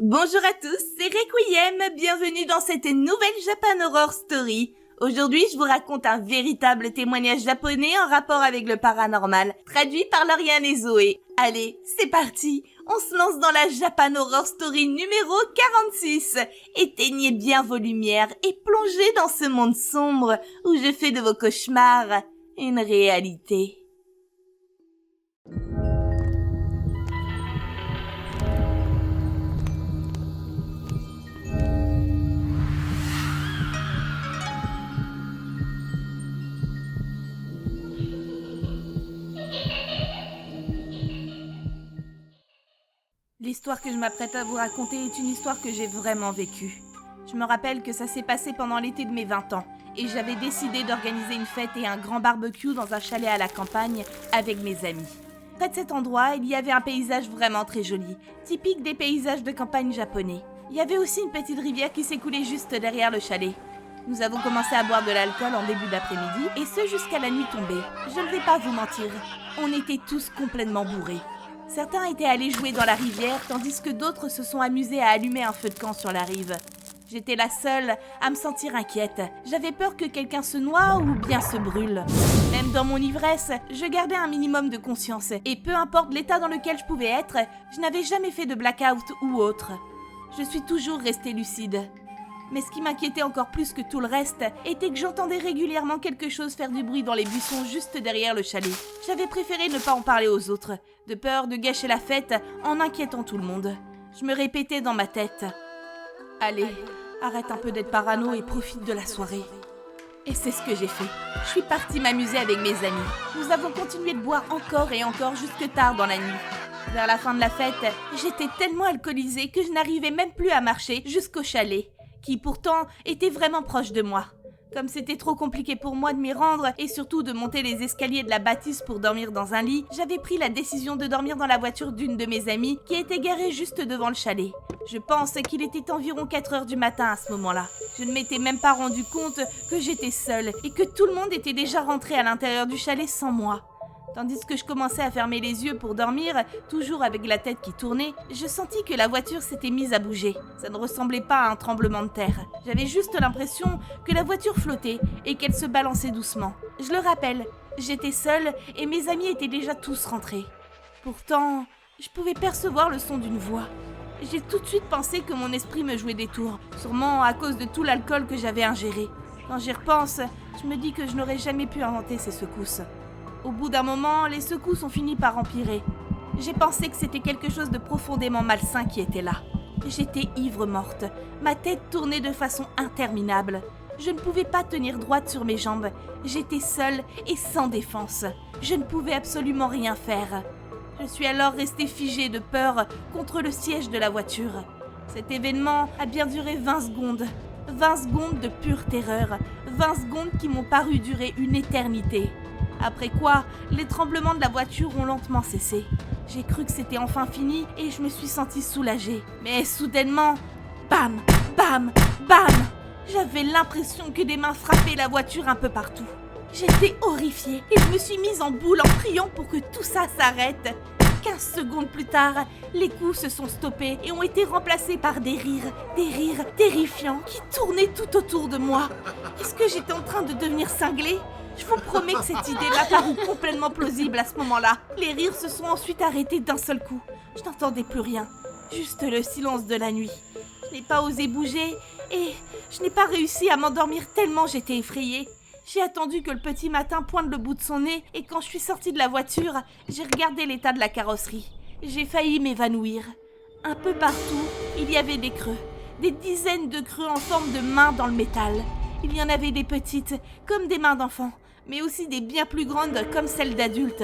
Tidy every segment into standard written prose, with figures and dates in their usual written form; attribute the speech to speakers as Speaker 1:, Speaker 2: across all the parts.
Speaker 1: Bonjour à tous, c'est Requiem, bienvenue dans cette nouvelle Japan Horror Story. Aujourd'hui, je vous raconte un véritable témoignage japonais en rapport avec le paranormal, traduit par Lauriane et Zoé. Allez, c'est parti, on se lance dans la Japan Horror Story numéro 46. Éteignez bien vos lumières et plongez dans ce monde sombre où je fais de vos cauchemars une réalité. L'histoire que je m'apprête à vous raconter est une histoire que j'ai vraiment vécue. Je me rappelle que ça s'est passé pendant l'été de mes 20 ans et j'avais décidé d'organiser une fête et un grand barbecue dans un chalet à la campagne avec mes amis. Près de cet endroit, il y avait un paysage vraiment très joli, typique des paysages de campagne japonais. Il y avait aussi une petite rivière qui s'écoulait juste derrière le chalet. Nous avons commencé à boire de l'alcool en début d'après-midi et ce jusqu'à la nuit tombée. Je ne vais pas vous mentir, on était tous complètement bourrés. Certains étaient allés jouer dans la rivière, tandis que d'autres se sont amusés à allumer un feu de camp sur la rive. J'étais la seule à me sentir inquiète. J'avais peur que quelqu'un se noie ou bien se brûle. Même dans mon ivresse, je gardais un minimum de conscience. Et peu importe l'état dans lequel je pouvais être, je n'avais jamais fait de blackout ou autre. Je suis toujours restée lucide. Mais ce qui m'inquiétait encore plus que tout le reste était que j'entendais régulièrement quelque chose faire du bruit dans les buissons juste derrière le chalet. J'avais préféré ne pas en parler aux autres, de peur de gâcher la fête en inquiétant tout le monde. Je me répétais dans ma tête « Allez, arrête un peu d'être parano et profite de la soirée. » Et c'est ce que j'ai fait. Je suis partie m'amuser avec mes amis. Nous avons continué de boire encore et encore jusque tard dans la nuit. Vers la fin de la fête, j'étais tellement alcoolisée que je n'arrivais même plus à marcher jusqu'au chalet, qui pourtant était vraiment proche de moi. Comme c'était trop compliqué pour moi de m'y rendre et surtout de monter les escaliers de la bâtisse pour dormir dans un lit, j'avais pris la décision de dormir dans la voiture d'une de mes amies qui était garée juste devant le chalet. Je pense qu'il était environ 4 heures du matin à ce moment-là. Je ne m'étais même pas rendu compte que j'étais seule et que tout le monde était déjà rentré à l'intérieur du chalet sans moi. Tandis que je commençais à fermer les yeux pour dormir, toujours avec la tête qui tournait, je sentis que la voiture s'était mise à bouger. Ça ne ressemblait pas à un tremblement de terre. J'avais juste l'impression que la voiture flottait et qu'elle se balançait doucement. Je le rappelle, j'étais seule et mes amis étaient déjà tous rentrés. Pourtant, je pouvais percevoir le son d'une voix. J'ai tout de suite pensé que mon esprit me jouait des tours, sûrement à cause de tout l'alcool que j'avais ingéré. Quand j'y repense, je me dis que je n'aurais jamais pu inventer ces secousses. Au bout d'un moment, les secousses ont fini par empirer. J'ai pensé que c'était quelque chose de profondément malsain qui était là. J'étais ivre morte, ma tête tournait de façon interminable. Je ne pouvais pas tenir droite sur mes jambes. J'étais seule et sans défense. Je ne pouvais absolument rien faire. Je suis alors restée figée de peur contre le siège de la voiture. Cet événement a bien duré 20 secondes. 20 secondes de pure terreur. 20 secondes qui m'ont paru durer une éternité. Après quoi, les tremblements de la voiture ont lentement cessé. J'ai cru que c'était enfin fini et je me suis sentie soulagée. Mais soudainement, bam, bam, bam! J'avais l'impression que des mains frappaient la voiture un peu partout. J'étais horrifiée et je me suis mise en boule en priant pour que tout ça s'arrête. 15 secondes plus tard, les coups se sont stoppés et ont été remplacés par des rires terrifiants qui tournaient tout autour de moi. Est-ce que j'étais en train de devenir cinglée ? Je vous promets que cette idée m'a paru complètement plausible à ce moment-là. Les rires se sont ensuite arrêtés d'un seul coup. Je n'entendais plus rien, juste le silence de la nuit. Je n'ai pas osé bouger et je n'ai pas réussi à m'endormir tellement j'étais effrayée. J'ai attendu que le petit matin pointe le bout de son nez et quand je suis sortie de la voiture, j'ai regardé l'état de la carrosserie. J'ai failli m'évanouir. Un peu partout, il y avait des creux. Des dizaines de creux en forme de mains dans le métal. Il y en avait des petites, comme des mains d'enfants, mais aussi des bien plus grandes comme celles d'adultes.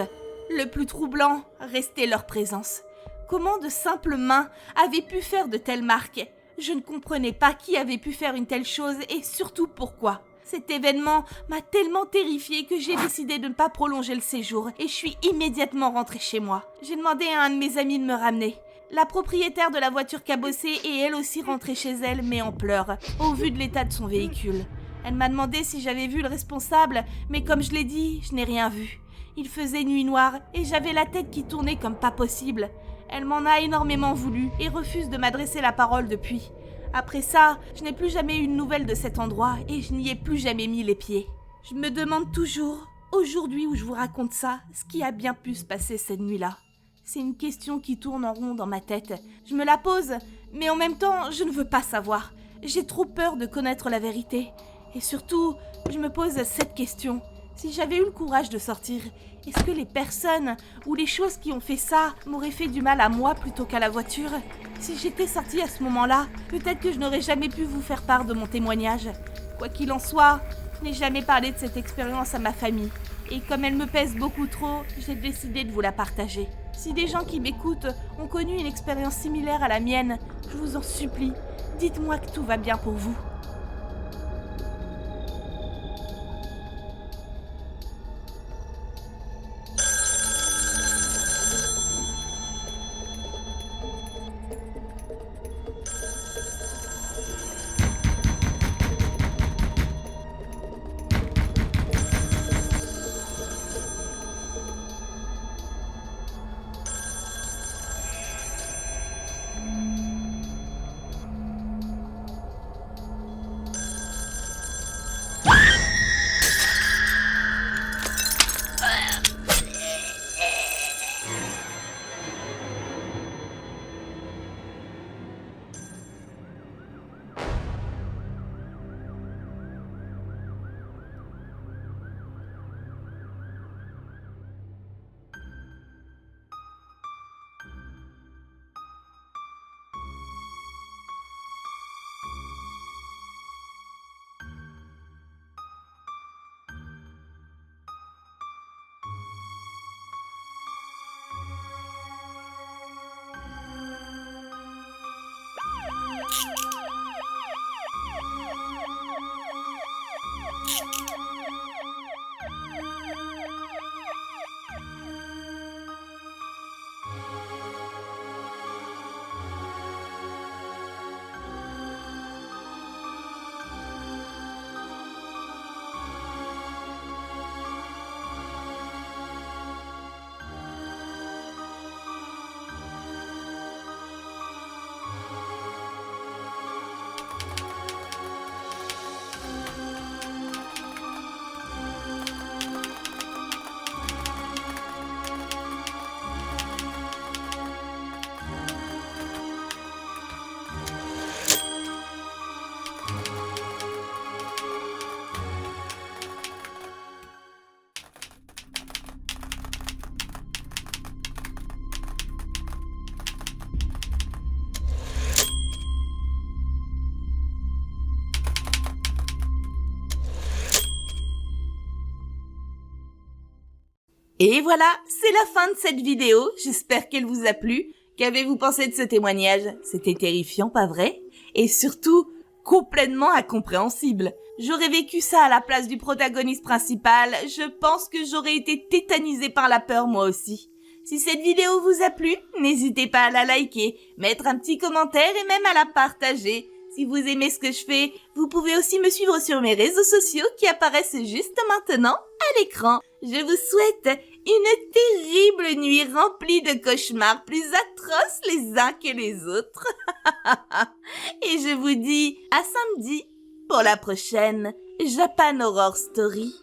Speaker 1: Le plus troublant restait leur présence. Comment de simples mains avaient pu faire de telles marques ? Je ne comprenais pas qui avait pu faire une telle chose et surtout pourquoi. Cet événement m'a tellement terrifiée que j'ai décidé de ne pas prolonger le séjour et je suis immédiatement rentrée chez moi. J'ai demandé à un de mes amis de me ramener. La propriétaire de la voiture cabossée est elle aussi rentrée chez elle mais en pleurs, au vu de l'état de son véhicule. Elle m'a demandé si j'avais vu le responsable, mais comme je l'ai dit, je n'ai rien vu. Il faisait nuit noire et j'avais la tête qui tournait comme pas possible. Elle m'en a énormément voulu et refuse de m'adresser la parole depuis. Après ça, je n'ai plus jamais eu de nouvelles de cet endroit et je n'y ai plus jamais mis les pieds. Je me demande toujours, aujourd'hui où je vous raconte ça, ce qui a bien pu se passer cette nuit-là. C'est une question qui tourne en rond dans ma tête. Je me la pose, mais en même temps, je ne veux pas savoir. J'ai trop peur de connaître la vérité. Et surtout, je me pose cette question. Si j'avais eu le courage de sortir, est-ce que les personnes ou les choses qui ont fait ça m'auraient fait du mal à moi plutôt qu'à la voiture ? Si j'étais sortie à ce moment-là, peut-être que je n'aurais jamais pu vous faire part de mon témoignage. Quoi qu'il en soit, je n'ai jamais parlé de cette expérience à ma famille. Et comme elle me pèse beaucoup trop, j'ai décidé de vous la partager. Si des gens qui m'écoutent ont connu une expérience similaire à la mienne, je vous en supplie, dites-moi que tout va bien pour vous. Et voilà, c'est la fin de cette vidéo. J'espère qu'elle vous a plu. Qu'avez-vous pensé de ce témoignage ? C'était terrifiant, pas vrai ? Et surtout, complètement incompréhensible. J'aurais vécu ça à la place du protagoniste principal. Je pense que j'aurais été tétanisée par la peur moi aussi. Si cette vidéo vous a plu, n'hésitez pas à la liker, mettre un petit commentaire et même à la partager. Si vous aimez ce que je fais, vous pouvez aussi me suivre sur mes réseaux sociaux qui apparaissent juste maintenant à l'écran. Je vous souhaite une terrible nuit remplie de cauchemars plus atroces les uns que les autres. Et je vous dis à samedi pour la prochaine Japan Horror Story.